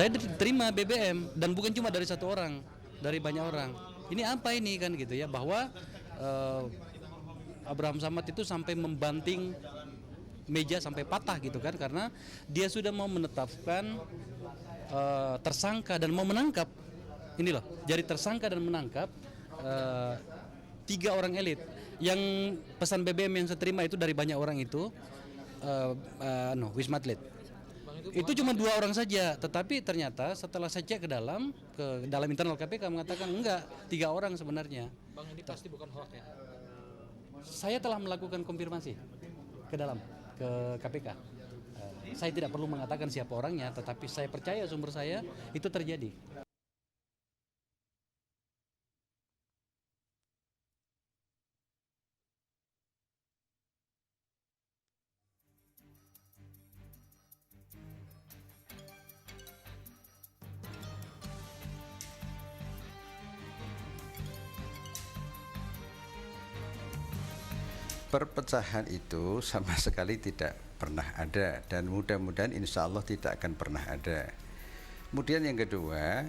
Saya terima BBM dan bukan cuma dari satu orang, dari banyak orang. Ini apa ini kan gitu ya, bahwa eh, Abraham Samad itu sampai membanting meja sampai patah gitu kan, karena dia sudah mau menetapkan tersangka dan mau menangkap, ini loh, jadi tersangka dan menangkap eh, 3 orang elit. Yang pesan BBM yang saya terima itu dari banyak orang itu no, Wisma Atlet. Itu cuma 2 orang saja, tetapi ternyata setelah saya cek ke dalam internal KPK mengatakan enggak, 3 orang sebenarnya. Bang, ini pasti bukan hoax ya? Saya telah melakukan konfirmasi ke dalam ke KPK. Saya tidak perlu mengatakan siapa orangnya, tetapi saya percaya sumber saya itu terjadi. Perpecahan itu sama sekali tidak pernah ada dan mudah-mudahan insya Allah tidak akan pernah ada. Kemudian yang kedua,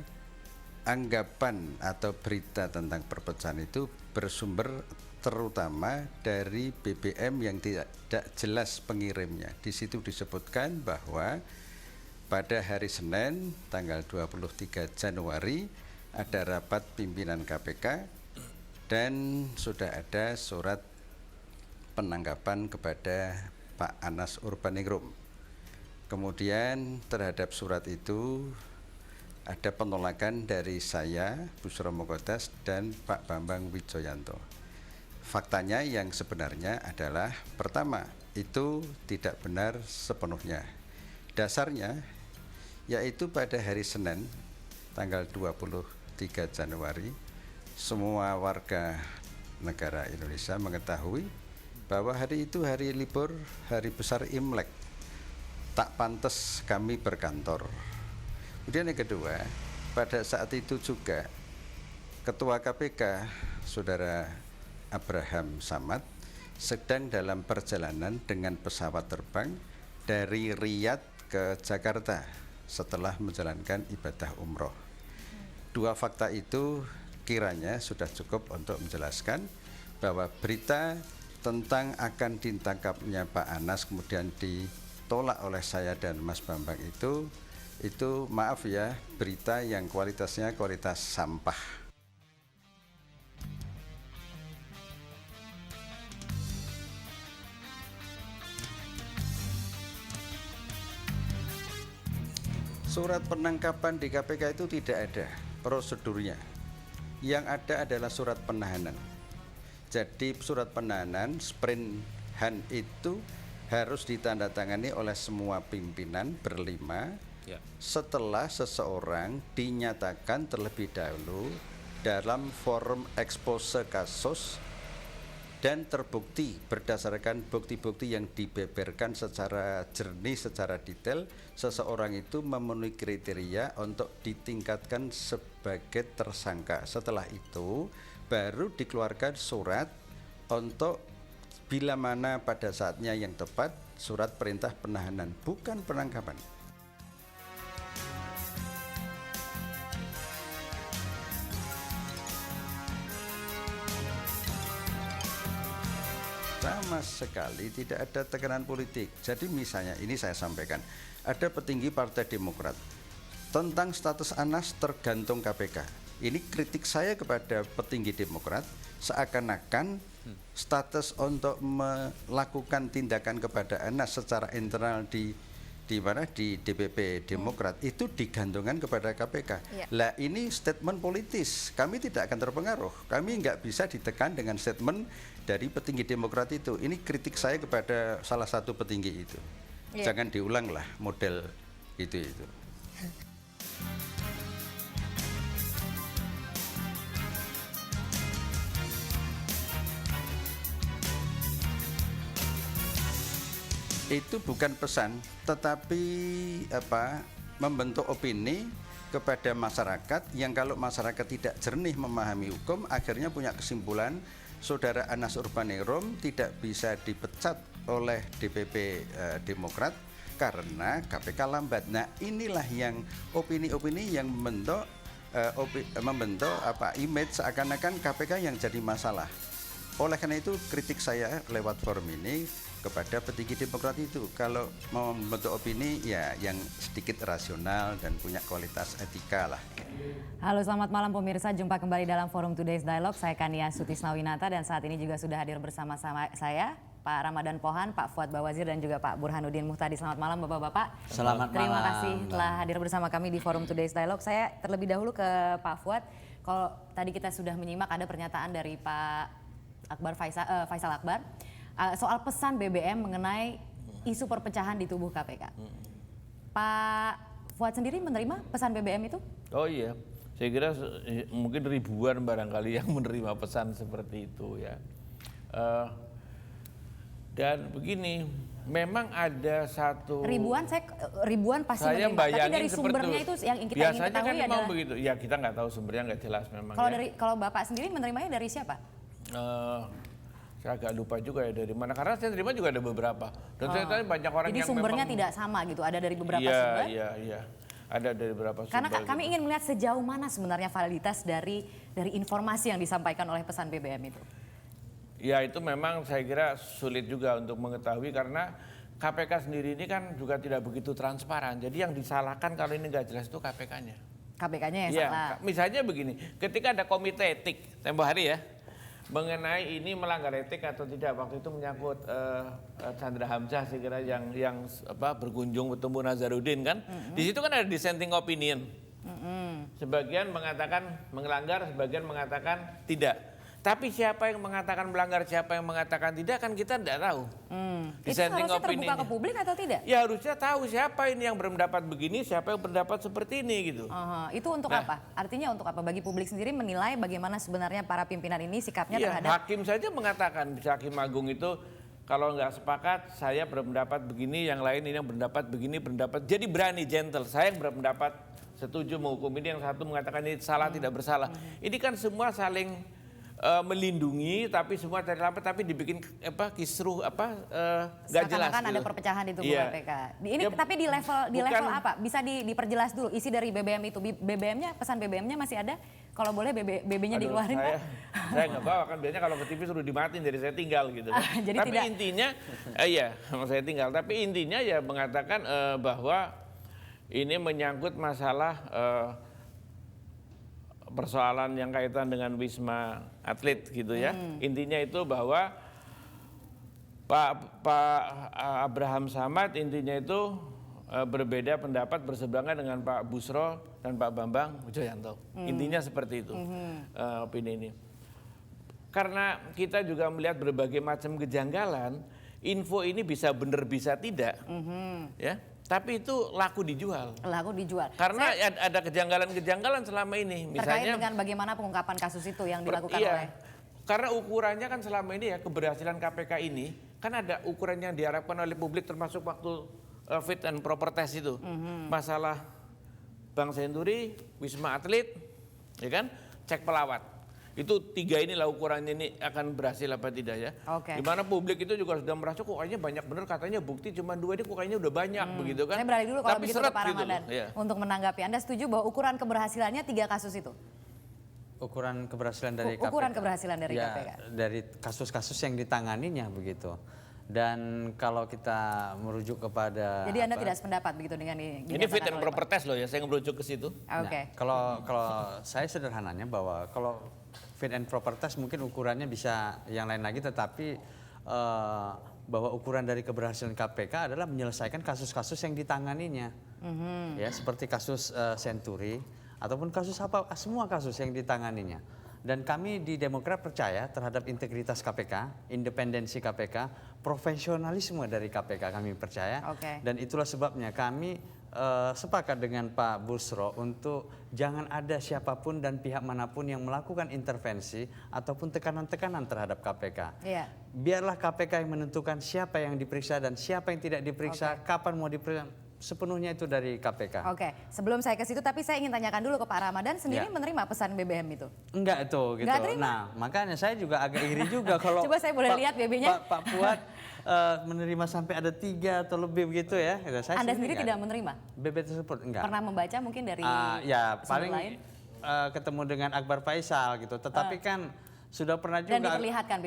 anggapan atau berita tentang perpecahan itu bersumber terutama dari BBM yang tidak jelas pengirimnya. Di situ disebutkan bahwa pada hari Senin tanggal 23 Januari ada rapat pimpinan KPK dan sudah ada surat penangkapan kepada Pak Anas Urbaningrum. Kemudian terhadap surat itu ada penolakan dari saya, Bushro Mokodas, dan Pak Bambang Wijoyanto. Faktanya yang sebenarnya adalah, pertama, itu tidak benar sepenuhnya. Dasarnya yaitu pada hari Senin tanggal 23 Januari semua warga negara Indonesia mengetahui bahwa hari itu hari libur, hari besar Imlek, tak pantas kami berkantor. Kemudian yang kedua, pada saat itu juga Ketua KPK Saudara Abraham Samad sedang dalam perjalanan dengan pesawat terbang dari Riyadh ke Jakarta setelah menjalankan ibadah umroh. 2 fakta itu kiranya sudah cukup untuk menjelaskan bahwa berita tentang akan ditangkapnya Pak Anas kemudian ditolak oleh saya dan Mas Bambang itu maaf ya, berita yang kualitasnya kualitas sampah. Surat penangkapan di KPK itu tidak ada prosedurnya. Yang ada adalah surat penahanan. Jadi surat penahanan sprinhan itu harus ditandatangani oleh semua pimpinan berlima setelah seseorang dinyatakan terlebih dahulu dalam forum expose kasus dan terbukti berdasarkan bukti-bukti yang dibeberkan secara jernih, secara detail, seseorang itu memenuhi kriteria untuk ditingkatkan sebagai tersangka. Setelah itu baru dikeluarkan surat untuk bila mana pada saatnya yang tepat, surat perintah penahanan, bukan penangkapan. Sama sekali tidak ada tekanan politik. Jadi misalnya ini saya sampaikan, ada petinggi Partai Demokrat tentang status Anas tergantung KPK. Ini kritik saya kepada petinggi Demokrat, seakan-akan status untuk melakukan tindakan kepada Anas secara internal di DPP Demokrat itu digantungkan kepada KPK. Lah ini statement politis, kami tidak akan terpengaruh. Kami nggak bisa ditekan dengan statement dari petinggi Demokrat itu. Ini kritik saya kepada salah satu petinggi itu. Jangan diulang lah model itu. Itu bukan pesan, tetapi membentuk opini kepada masyarakat yang kalau masyarakat tidak jernih memahami hukum, akhirnya punya kesimpulan Saudara Anas Urbaningrum tidak bisa dipecat oleh DPP Demokrat karena KPK lambat. Nah, inilah yang opini-opini yang membentuk image seakan-akan KPK yang jadi masalah. Oleh karena itu kritik saya lewat forum ini kepada petinggi Demokrat itu, kalau mau membentuk opini ya yang sedikit rasional dan punya kualitas etika lah. Halo, selamat malam pemirsa, jumpa kembali dalam Forum Today's Dialogue. Saya Kania Sutisnawinata dan saat ini juga sudah hadir bersama saya Pak Ramadan Pohan, Pak Fuad Bawazir dan juga Pak Burhanuddin Muhtadi. Selamat malam Bapak-Bapak. Selamat malam. Terima kasih telah hadir bersama kami di Forum Today's Dialogue. Saya terlebih dahulu ke Pak Fuad. Kalau tadi kita sudah menyimak ada pernyataan dari Pak Faisal Akbar soal pesan BBM mengenai isu perpecahan di tubuh KPK. Pak Fuad sendiri menerima pesan BBM itu? Oh iya, saya kira mungkin ribuan barangkali yang menerima pesan seperti itu ya. Dan begini, memang ada satu ribuan pasti saya menerima, tapi dari seperti sumbernya itu yang kita ingin biasanya ketahui kan memang adalah begitu. Ya kita nggak tahu sumbernya, nggak jelas memang. Kalau Bapak sendiri menerimanya dari siapa? Saya agak lupa juga ya dari mana, karena saya terima juga ada beberapa. Dan saya tahu banyak orang jadi yang sumbernya memang, tidak sama gitu, ada dari beberapa iya, sumber? Iya, ada dari beberapa sumber. Karena kami gitu. ingin melihat sejauh mana sebenarnya validitas dari informasi yang disampaikan oleh pesan BBM itu. Ya itu memang saya kira sulit juga untuk mengetahui karena KPK sendiri ini kan juga tidak begitu transparan. Jadi yang disalahkan kalau ini nggak jelas itu KPK-nya. KPK-nya yang Ya, salah. misalnya begini, ketika ada komite etik tempo hari ya, mengenai ini melanggar etik atau tidak, waktu itu menyangkut Chandra Hamzah saya kira yang berkunjung bertemu Nazarudin kan, di situ kan ada dissenting opinion. Sebagian mengatakan melanggar, sebagian mengatakan tidak. Tapi siapa yang mengatakan melanggar, siapa yang mengatakan tidak kan kita tidak tahu. Itu harusnya terbuka ke publik atau tidak? Ya harusnya tahu siapa ini yang berpendapat begini, siapa yang berpendapat seperti ini gitu. Itu untuk apa? Artinya untuk apa? Bagi publik sendiri menilai bagaimana sebenarnya para pimpinan ini sikapnya Ya, terhadap... hakim saja mengatakan, bisa Hakim Agung itu kalau nggak sepakat saya berpendapat begini, yang lain ini yang berpendapat begini, berpendapat. Jadi berani, gentle, saya yang berpendapat setuju menghukum ini, yang satu mengatakan ini salah, tidak bersalah. Ini kan semua saling melindungi, tapi semua cari lampu, tapi dibikin kisruh nggak jelas. Kan gitu. ada perpecahan di tubuh KPK. Ini Ya, tapi di level apa? Bisa diperjelas dulu isi dari BBM itu. BBM-nya, pesan BBM-nya masih ada? Kalau boleh BB-nya dikeluarin Pak? Saya nggak bawa kan, biasanya kalau ke TV suruh dimatiin, jadi saya tinggal gitu. Jadi tapi tidak... intinya, saya tinggal. Tapi intinya ya mengatakan bahwa ini menyangkut masalah persoalan yang kaitan dengan Wisma Atlet gitu ya. Intinya itu bahwa Pak Abraham Samad intinya itu berbeda pendapat, berseberangan dengan Pak Busro dan Pak Bambang Wijoyanto. Intinya seperti itu opini ini. Karena kita juga melihat berbagai macam kejanggalan, info ini bisa benar bisa tidak, ya. Tapi itu laku dijual. Laku dijual. Karena ada kejanggalan-kejanggalan selama ini. Terkait Misalnya dengan bagaimana pengungkapan kasus itu yang dilakukan iya, oleh... Karena ukurannya kan selama ini ya, keberhasilan KPK ini kan ada ukurannya yang diharapkan oleh publik, termasuk waktu fit and proper test itu. Masalah Bank Senturi, Wisma Atlet, ya kan, cek pelawat. Itu tiga inilah ukurannya ini akan berhasil apa tidak ya. Oke. Dimana publik itu juga sudah merasa kok kayaknya banyak bener, katanya bukti cuma 2 ini kok kayaknya udah banyak begitu kan. Saya beralih dulu kalau tapi begitu ke Pak Ramadan ya. untuk menanggapi. Anda setuju bahwa ukuran keberhasilannya 3 kasus itu? Ukuran keberhasilan dari KPK. Ukuran keberhasilan dari ya, KPK. Dari kasus-kasus yang ditanganinya begitu. Dan kalau kita merujuk kepada... Jadi Anda tidak sependapat begitu dengan ini? Ini fit and proper test loh ya, saya merujuk ke situ. Oke. Kalau saya sederhananya bahwa kalau fit and proper test mungkin ukurannya bisa yang lain lagi, tetapi bahwa ukuran dari keberhasilan KPK adalah menyelesaikan kasus-kasus yang ditanganinya. Ya, seperti kasus Senturi ataupun kasus apa, semua kasus yang ditanganinya. Dan kami di Demokrat percaya terhadap integritas KPK, independensi KPK, profesionalisme dari KPK kami percaya. Dan itulah sebabnya kami sepakat dengan Pak Busro untuk jangan ada siapapun dan pihak manapun yang melakukan intervensi ataupun tekanan-tekanan terhadap KPK. Biarlah KPK yang menentukan siapa yang diperiksa dan siapa yang tidak diperiksa, kapan mau diperiksa. sepenuhnya itu dari KPK. Oke, sebelum saya ke situ tapi saya ingin tanyakan dulu ke Pak Ramadan sendiri menerima pesan BBM itu? Enggak itu gitu. Nggak terima? Nah, makanya saya juga agak iri juga kalau Coba saya boleh lihat BB-nya? Pak Fuad menerima sampai ada 3 atau lebih begitu ya. Saya Anda sendiri nggak. tidak menerima? BB tersebut enggak. Pernah membaca mungkin dari Ya sumber paling lain? ketemu dengan Akbar Faisal gitu. Tetapi kan sudah pernah juga. Dan diperlihatkan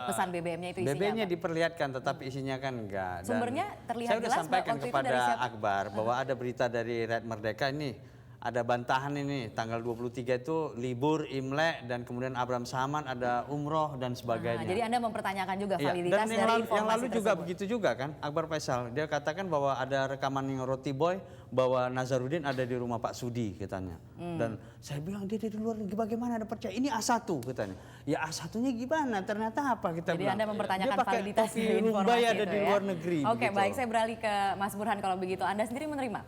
pesan BBM-nya itu isinya BB-nya apa? diperlihatkan tetapi isinya kan enggak. Dan Sumbernya terlihat saya sudah jelas sampaikan waktu itu kepada dari siapa? Akbar bahwa ada berita dari Rakyat Merdeka ini, ada bantahan ini tanggal 23 itu libur Imlek dan kemudian Abraham Samad ada umroh dan sebagainya. Jadi Anda mempertanyakan juga Iya, validitas dan dari yang informasi lalu juga tersebut. begitu juga kan, Akbar Faisal dia katakan bahwa ada rekaman yang Roti Boy bahwa Nazarudin ada di rumah Pak Sudi katanya. Dan saya bilang dia di luar negeri bagaimana ada percaya ini A1 katanya. Ya A1-nya gimana? Ternyata apa kita Jadi bilang. Anda mempertanyakan dia pakai validitas topi dari informasi Rumbai ada itu di ya? luar negeri. Oke, begitu. baik, saya beralih ke Mas Burhan kalau begitu. Anda sendiri menerima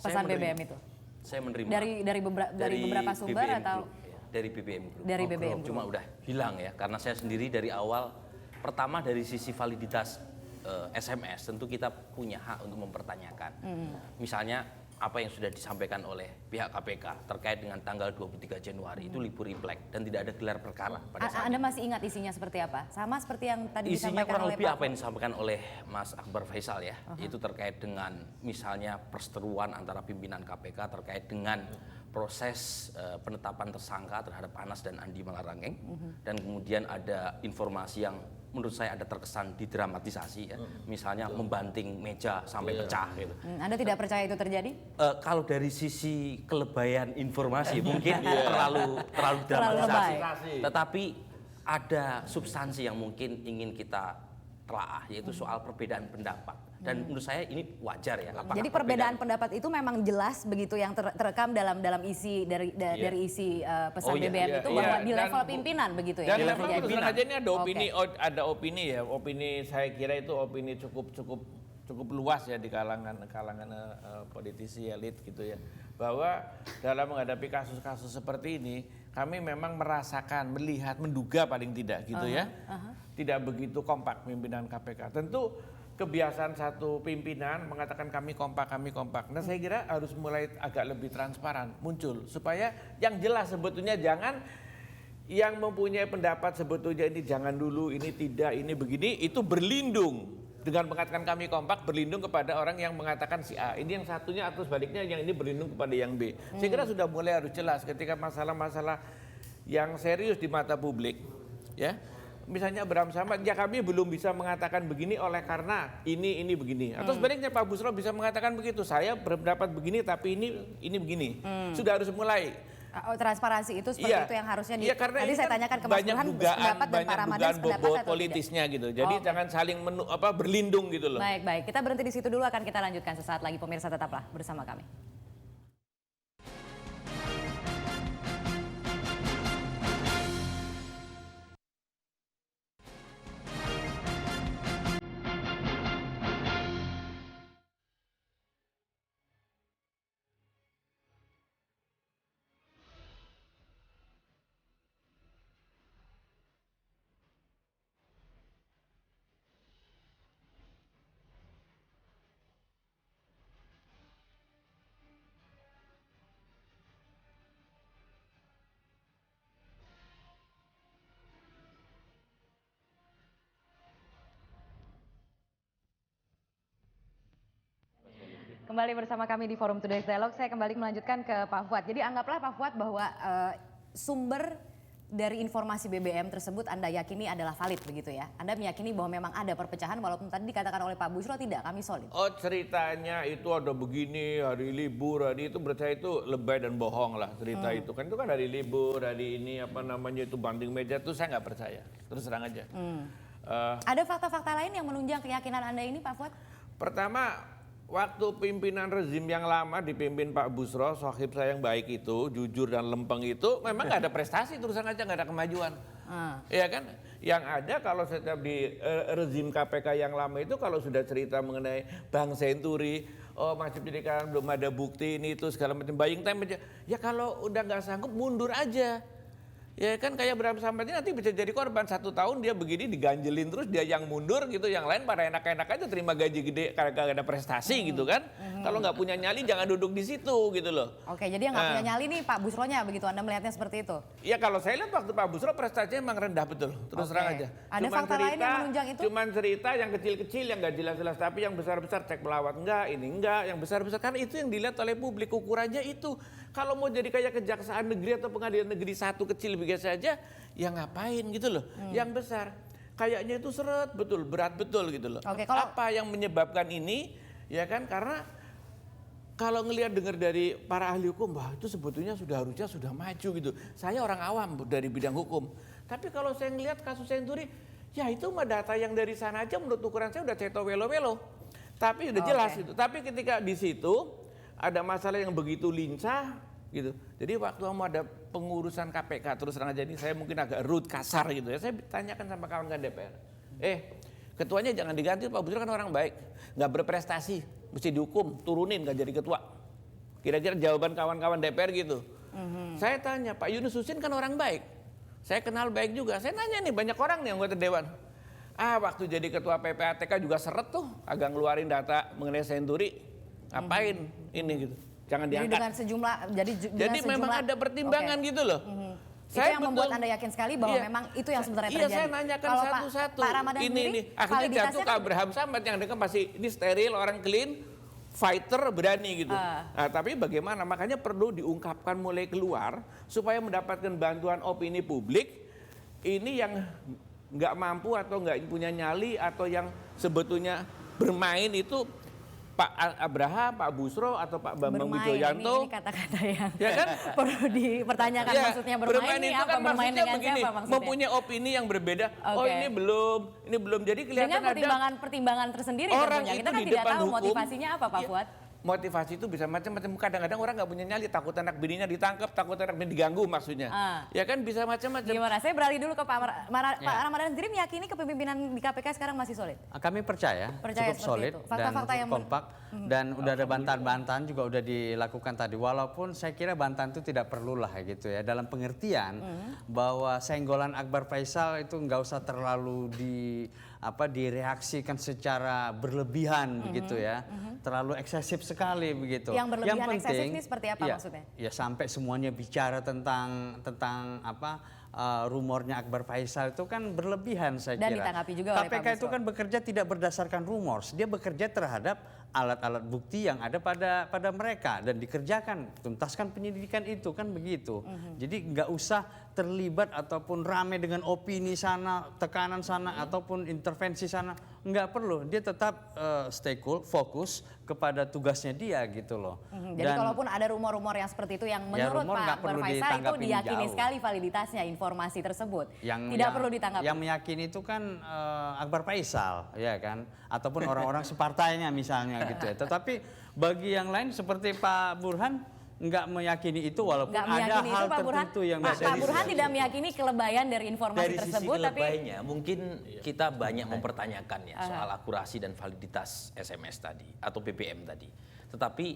pesan BBM itu? Saya menerima. Dari beberapa sumber BBM atau Group, ya. Dari BBM Group. Dari BBM Group. Cuma udah hilang ya, karena saya sendiri dari awal, pertama dari sisi validitas SMS, tentu kita punya hak untuk mempertanyakan. Misalnya apa yang sudah disampaikan oleh pihak KPK terkait dengan tanggal 23 Januari itu libur Imlek dan tidak ada gelar perkara pada saat Anda masih ingat isinya seperti apa? Sama seperti yang tadi isinya disampaikan kurang oleh lebih Pak apa yang disampaikan oleh Mas Akbar Faisal ya, itu terkait dengan misalnya perseteruan antara pimpinan KPK terkait dengan proses penetapan tersangka terhadap Anas dan Andi Malarangeng, dan kemudian ada informasi yang menurut saya ada terkesan didramatisasi ya, misalnya membanting meja sampai pecah gitu. Anda tidak percaya itu terjadi? Kalau dari sisi kelebayan informasi mungkin terlalu Terlalu dramatisasi. Tetapi ada substansi yang mungkin ingin kita telaah, yaitu soal perbedaan pendapat. Dan menurut saya ini wajar ya. Apakah Jadi perbedaan pendapat itu memang jelas begitu yang terekam dalam isi dari isi pesan Oh, iya. BBM itu bahwa di Dan level pimpinan begitu ya. Dan yang memang terjadi. terus terang aja ini ada Oke. opini ya. Opini saya kira itu opini cukup luas ya di kalangan politisi elit gitu ya. Bahwa dalam menghadapi kasus-kasus seperti ini kami memang merasakan, melihat, menduga paling tidak gitu ya. Tidak begitu kompak pimpinan KPK. Tentu kebiasaan satu pimpinan mengatakan kami kompak. Nah saya kira harus mulai agak lebih transparan muncul supaya yang jelas sebetulnya, jangan yang mempunyai pendapat sebetulnya ini jangan dulu, ini tidak, ini begini, itu berlindung dengan mengatakan kami kompak, berlindung kepada orang yang mengatakan si A. Ini yang satunya atau sebaliknya yang ini berlindung kepada yang B. Saya kira sudah mulai harus jelas ketika masalah-masalah yang serius di mata publik, ya. Misalnya Abraham Samad, ya kami belum bisa mengatakan begini oleh karena ini begini. Atau sebaliknya Pak Busro bisa mengatakan begitu, saya berpendapat begini tapi ini begini. Sudah harus mulai. Transparansi itu seperti itu yang harusnya karena tadi ini saya kan tanyakan ke Mas banyak Burhan dugaan, pendapat dan Pak banyak Ramadan dugaan pendapat bobot atau politisnya gitu. Jadi Oke. jangan saling berlindung gitu loh. Baik, kita berhenti di situ dulu, akan kita lanjutkan sesaat lagi. Pemirsa tetaplah bersama kami. Kembali bersama kami di Forum Today's Dialogue, saya kembali melanjutkan ke Pak Fuad. Jadi anggaplah Pak Fuad bahwa sumber dari informasi BBM tersebut Anda yakini adalah valid begitu ya? Anda meyakini bahwa memang ada perpecahan walaupun tadi dikatakan oleh Pak Busro tidak, kami solid. Oh ceritanya itu ada begini, hari libur, hari itu menurut saya itu lebay dan bohong lah cerita itu. Kan itu kan hari libur, hari ini apa namanya itu banting meja, itu saya nggak percaya. Terus terang aja. Ada fakta-fakta lain yang menunjang keyakinan Anda ini Pak Fuad? Pertama, waktu pimpinan rezim yang lama dipimpin Pak Busro, sohib saya yang baik itu, jujur dan lempeng itu, memang nggak ada prestasi, terus aja nggak ada kemajuan. Iya kan? Yang ada kalau setiap di rezim KPK yang lama itu, kalau sudah cerita mengenai Bank Senturi, oh masih pendidikan belum ada bukti ini itu segala macam, buying time aja. Ya kalau udah nggak sanggup mundur aja. Ya kan kayak Abraham Samad ini nanti bisa jadi korban 1 tahun dia begini diganjelin terus dia yang mundur gitu, yang lain pada enak-enak aja terima gaji gede karena ada prestasi gitu kan. Kalau nggak punya nyali jangan duduk di situ gitu loh. Oke, jadi yang nggak punya nyali nih Pak Busronya begitu Anda melihatnya seperti itu? Ya kalau saya lihat waktu Pak Busro prestasinya emang rendah betul, terus Oke. terang aja. Ada fakta lain yang menunjang itu? Cuman cerita yang kecil-kecil yang nggak jelas-jelas, tapi yang besar-besar cek pelawat enggak, ini enggak, yang besar-besar karena itu yang dilihat oleh publik, ukurannya itu. Kalau mau jadi kayak kejaksaan negeri atau pengadilan negeri satu kecil biasa saja, ya ngapain gitu loh. Yang besar kayaknya itu seret betul, berat betul gitu loh. Oke, kalau- Apa yang menyebabkan ini? Ya kan karena kalau ngelihat dengar dari para ahli hukum, wah itu sebetulnya harusnya sudah maju gitu. Saya orang awam dari bidang hukum. Tapi kalau saya ngelihat kasus Senturi, ya itu mah data yang dari sana aja menurut ukuran saya udah ceto welo-welo. Tapi udah jelas gitu. Tapi ketika di situ ada masalah yang begitu lincah gitu. Jadi waktu mau ada pengurusan KPK terus terang aja ini saya mungkin agak rude kasar gitu ya. Saya tanyakan sama kawan-kawan DPR. Ketuanya jangan diganti, Pak Busro kan orang baik, nggak berprestasi, mesti dihukum, turunin nggak jadi ketua. Kira-kira jawaban kawan-kawan DPR gitu. Saya tanya, Pak Yunus Husin kan orang baik, saya kenal baik juga. Saya nanya nih banyak orang nih anggota dewan. Waktu jadi ketua PPATK juga seret tuh, agak ngeluarin data mengenai Senturi, ngapain ini gitu. Jangan Jadi diangkat. dengan sejumlah, Jadi memang ada pertimbangan gitu loh. Itu yang membuat Anda yakin sekali bahwa memang itu yang sebenarnya terjadi. Iya, saya nanyakan Kalau satu-satu. Pak Ramadan Ini sendiri, akhirnya validitasnya jatuh ke kan- Abraham Samad yang mereka masih ini steril, orang clean, fighter berani gitu. Nah, tapi bagaimana? Makanya perlu diungkapkan mulai keluar supaya mendapatkan bantuan opini publik. Ini yang nggak mampu atau nggak punya nyali atau yang sebetulnya bermain itu Pak Abraham, Pak Busro atau Pak Bambang bermain, Wijoyanto. ini kata-kata yang Ya kan? perlu dipertanyakan Ya, maksudnya bermain ini itu apa? kan Bermain maksudnya dengan begini, siapa maksudnya? mempunyai opini yang berbeda. Oh Oke. ini belum. Jadi kelihatan Dengan pertimbangan tersendiri orang tentunya. Kita itu kan di tidak depan tahu hukum. motivasinya apa Pak Iya. Fuad. Motivasi itu bisa macam-macam. Kadang-kadang orang nggak punya nyali, takut anak bininya ditangkap, takut anak bininya diganggu maksudnya. Ya kan bisa macam-macam. Gimana? Saya beralih dulu ke Pak Ramadan sendiri meyakini kepemimpinan di KPK sekarang masih solid. Kami percaya Percaya cukup seperti solid itu. Fakta-fakta dan yang kompak dan udah ada bantahan-bantahan juga udah dilakukan tadi. Walaupun saya kira bantahan itu tidak perlulah gitu ya, dalam pengertian bahwa senggolan Akbar Faisal itu nggak usah terlalu direaksikan secara berlebihan begitu ya, terlalu eksesif sekali begitu. Yang berlebihan eksesif ini seperti apa maksudnya? Ya sampai semuanya bicara tentang rumornya Akbar Faisal itu kan berlebihan saya Dan kira. ditanggapi juga oleh Pak KPK itu Busro. kan bekerja tidak berdasarkan rumor, dia bekerja terhadap alat-alat bukti yang ada pada mereka dan dikerjakan, tuntaskan penyidikan itu kan begitu. Jadi nggak usah terlibat ataupun rame dengan opini sana, tekanan sana ataupun intervensi sana, nggak perlu. Dia tetap stay cool, fokus kepada tugasnya dia gitu loh. Jadi kalaupun ada rumor-rumor yang seperti itu yang menurut rumor Pak nggak Akbar perlu Faisal itu ditanggapin diyakini jauh. sekali validitasnya informasi tersebut. Yang Perlu ditanggapi. Yang meyakini itu kan Akbar Faisal, ya kan, ataupun orang-orang separtainya misalnya gitu ya. Tetapi bagi yang lain seperti Pak Burhan nggak meyakini itu, walaupun Nggak ada meyakini hal itu Pak Burhan. tertentu yang Pak Burhan tidak meyakini kelebayan dari informasi Dari sisi tersebut, tapi kelebaynya mungkin kita banyak mempertanyakan ya soal akurasi dan validitas SMS tadi atau BBM tadi. Tetapi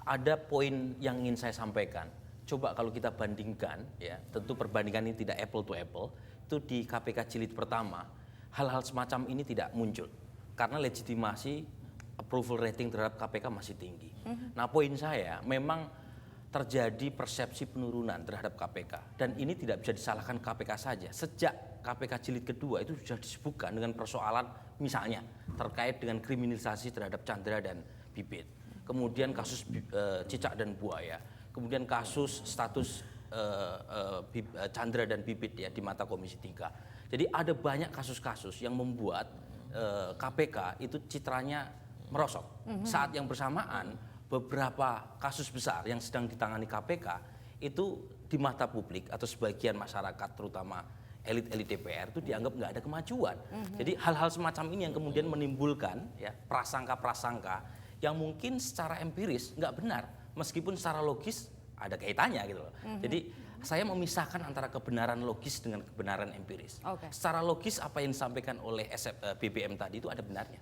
ada poin yang ingin saya sampaikan. Coba kalau kita bandingkan ya, tentu perbandingan ini tidak apple to apple. Itu di KPK jilid pertama hal-hal semacam ini tidak muncul karena legitimasi approval rating terhadap KPK masih tinggi. Nah, poin saya memang terjadi persepsi penurunan terhadap KPK dan ini tidak bisa disalahkan KPK saja. Sejak KPK jilid kedua itu sudah disebutkan dengan persoalan misalnya terkait dengan kriminalisasi terhadap Chandra dan Bibit, kemudian kasus Cicak dan Buaya, kemudian kasus status Chandra dan Bibit ya di mata Komisi 3. Jadi ada banyak kasus-kasus yang membuat KPK itu citranya merosot. Saat yang bersamaan beberapa kasus besar yang sedang ditangani KPK itu di mata publik atau sebagian masyarakat terutama elit-elit DPR itu dianggap nggak ada kemajuan. Jadi hal-hal semacam ini yang kemudian menimbulkan ya prasangka-prasangka yang mungkin secara empiris nggak benar meskipun secara logis ada kaitannya gitu loh. Jadi saya memisahkan antara kebenaran logis dengan kebenaran empiris. Oke. Secara logis apa yang disampaikan oleh BBM tadi itu ada benarnya.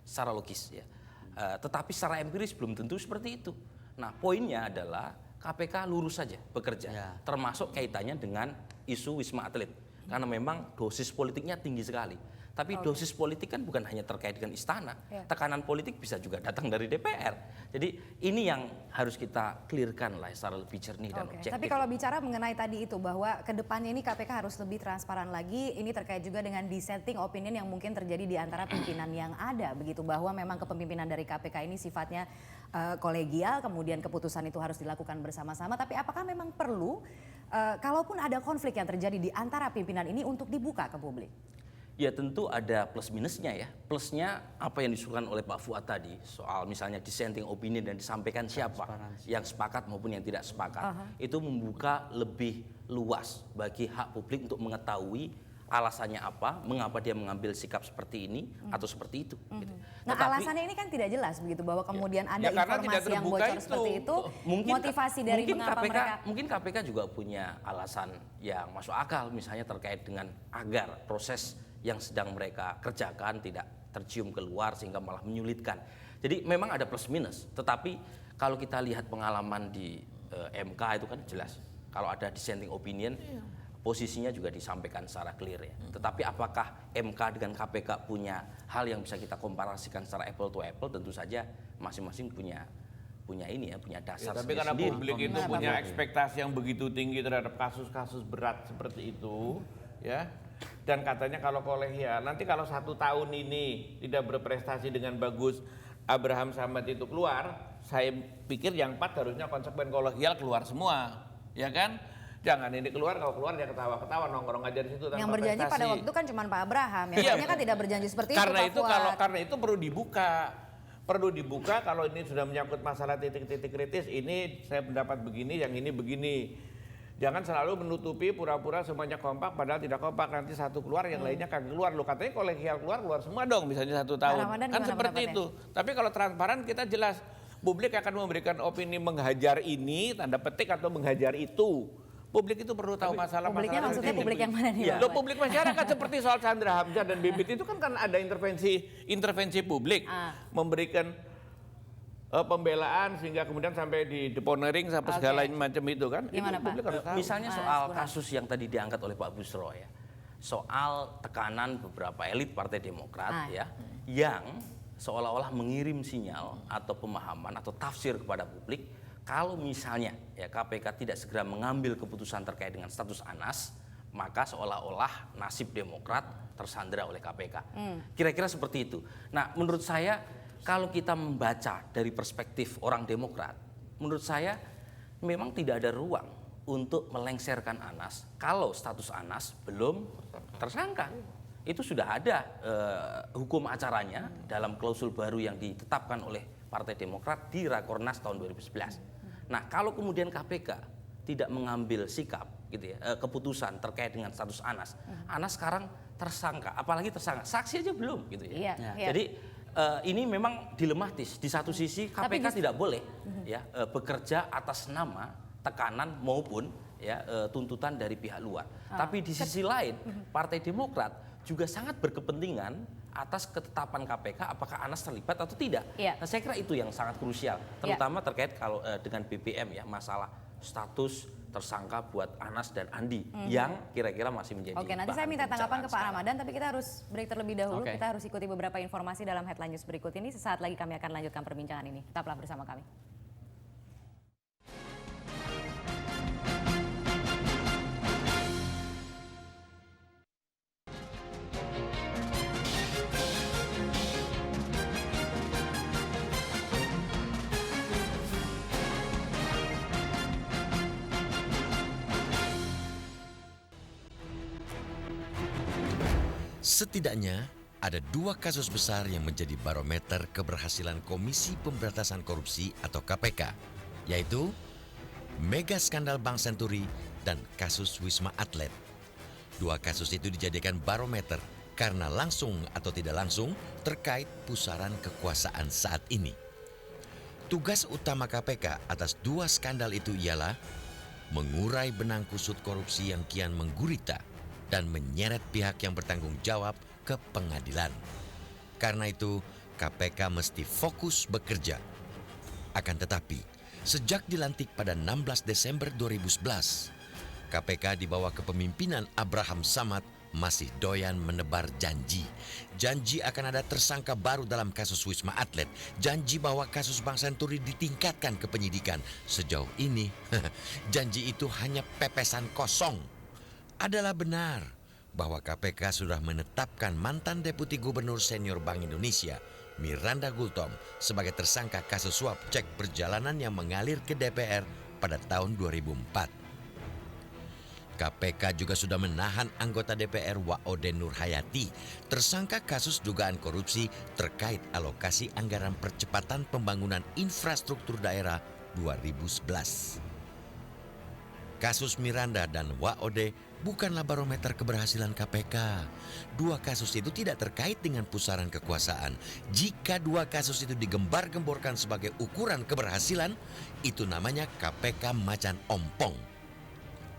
Secara logis ya. Tetapi secara empiris belum tentu seperti itu. Nah, poinnya adalah KPK lurus saja bekerja, termasuk kaitannya dengan isu Wisma Atlet karena memang dosis politiknya tinggi sekali. Tapi dosis politik kan bukan hanya terkait dengan istana, tekanan politik bisa juga datang dari DPR. Jadi ini yang harus kita clearkan lah secara lebih jernih dan objektif. Tapi kalau bicara mengenai tadi itu bahwa kedepannya ini KPK harus lebih transparan lagi, ini terkait juga dengan dissenting opinion yang mungkin terjadi di antara pimpinan yang ada, begitu bahwa memang kepemimpinan dari KPK ini sifatnya kolegial, kemudian keputusan itu harus dilakukan bersama-sama. Tapi apakah memang perlu, kalaupun ada konflik yang terjadi di antara pimpinan ini untuk dibuka ke publik? Ya tentu ada plus minusnya ya. Plusnya apa yang disuruhkan oleh Pak Fuad tadi soal misalnya dissenting opinion dan disampaikan siapa yang sepakat maupun yang tidak sepakat. Itu membuka lebih luas bagi hak publik untuk mengetahui alasannya apa, mengapa dia mengambil sikap seperti ini atau seperti itu. Gitu. Nah, alasannya ini kan tidak jelas begitu bahwa kemudian ada karena tidak informasi yang terbuka bocor seperti itu. Motivasi dari mengapa mereka mungkin KPK juga punya alasan yang masuk akal, misalnya terkait dengan agar proses yang sedang mereka kerjakan tidak tercium keluar sehingga malah menyulitkan. Jadi memang ada plus minus, tetapi kalau kita lihat pengalaman di MK itu kan jelas kalau ada dissenting opinion posisinya juga disampaikan secara clear ya. Tetapi apakah MK dengan KPK punya hal yang bisa kita komparasikan secara apple to apple? Tentu saja masing-masing punya ini ya, punya dasar tapi karena sendiri. publik itu punya ekspektasi yang begitu tinggi terhadap kasus-kasus berat seperti itu, ya. Dan katanya kalau kolegial, nanti kalau 1 tahun ini tidak berprestasi dengan bagus, Abraham Samad itu keluar, saya pikir yang 4 harusnya konsekuen kolegial keluar semua, ya kan? Jangan ini keluar, kalau keluar dia ketawa-ketawa nongkrong aja di situ tanpa yang berjanji prestasi. pada waktu itu kan cuma Pak Abraham, yang lainnya kan tidak berjanji seperti karena itu. Karena itu perlu dibuka kalau ini sudah menyangkut masalah titik-titik kritis. Ini saya pendapat begini, yang ini begini. Jangan selalu menutupi pura-pura semuanya kompak padahal tidak kompak, nanti satu keluar yang lainnya kagak keluar. Lu katanya kolegial keluar semua dong misalnya 1 tahun. Kan seperti itu. Tapi kalau transparan kita jelas publik akan memberikan opini menghajar ini tanda petik atau menghajar itu. Publik itu perlu tahu masalah-masalah. Publiknya maksudnya publik yang mana nih? Loh, publik masyarakat seperti soal Chandra Hamzah dan Bibit itu kan ada intervensi publik memberikan pembelaan sehingga kemudian sampai di deponering sampai segala macam itu kan. Gimana, itu publik harus tahu. Misalnya soal kasus yang tadi diangkat oleh Pak Busro ya, soal tekanan beberapa elit Partai Demokrat ya, yang seolah-olah mengirim sinyal atau pemahaman atau tafsir kepada publik kalau misalnya ya KPK tidak segera mengambil keputusan terkait dengan status Anas, maka seolah-olah nasib Demokrat tersandera oleh KPK. Kira-kira seperti itu. Nah, menurut saya kalau kita membaca dari perspektif orang Demokrat, menurut saya memang tidak ada ruang untuk melengsarkan Anas kalau status Anas belum tersangka. Itu sudah ada hukum acaranya dalam klausul baru yang ditetapkan oleh Partai Demokrat di Rakornas tahun 2011. Nah, kalau kemudian KPK tidak mengambil sikap gitu ya, keputusan terkait dengan status Anas. Anas sekarang tersangka, apalagi tersangka, saksi aja belum gitu ya. Jadi ini memang dilematis. Di satu sisi KPK tidak boleh ya bekerja atas nama tekanan maupun ya tuntutan dari pihak luar. Tapi di sisi lain Partai Demokrat juga sangat berkepentingan atas ketetapan KPK apakah Anas terlibat atau tidak. Nah, saya kira itu yang sangat krusial, terutama terkait kalau dengan BBM ya, masalah status tersangka buat Anas dan Andi yang kira-kira masih menjadi. Oke, nanti saya minta tanggapan ke Pak Ramadan, tapi kita harus break terlebih dahulu. Kita harus ikuti beberapa informasi dalam headline news berikut ini. Sesaat lagi kami akan lanjutkan perbincangan ini. Tetaplah bersama kami. Setidaknya ada 2 kasus besar yang menjadi barometer keberhasilan Komisi Pemberantasan Korupsi atau KPK, yaitu mega skandal Bank Senturi dan kasus Wisma Atlet. 2 kasus itu dijadikan barometer karena langsung atau tidak langsung terkait pusaran kekuasaan saat ini. Tugas utama KPK atas 2 skandal itu ialah mengurai benang kusut korupsi yang kian menggurita dan menyeret pihak yang bertanggung jawab ke pengadilan. Karena itu, KPK mesti fokus bekerja. Akan tetapi, sejak dilantik pada 16 Desember 2011, KPK di bawah kepemimpinan Abraham Samad masih doyan menebar janji. Janji akan ada tersangka baru dalam kasus Wisma Atlet. Janji bahwa kasus Bank Senturi ditingkatkan ke penyidikan. Sejauh ini, janji itu hanya pepesan kosong. Adalah benar bahwa KPK sudah menetapkan mantan Deputi Gubernur Senior Bank Indonesia, Miranda Gultom, sebagai tersangka kasus suap cek perjalanan yang mengalir ke DPR pada tahun 2004. KPK juga sudah menahan anggota DPR Waode Nurhayati, tersangka kasus dugaan korupsi terkait alokasi anggaran percepatan pembangunan infrastruktur daerah 2011. Kasus Miranda dan Waode bukanlah barometer keberhasilan KPK. Dua kasus itu tidak terkait dengan pusaran kekuasaan. Jika dua kasus itu digembar-gemborkan sebagai ukuran keberhasilan, itu namanya KPK macan ompong.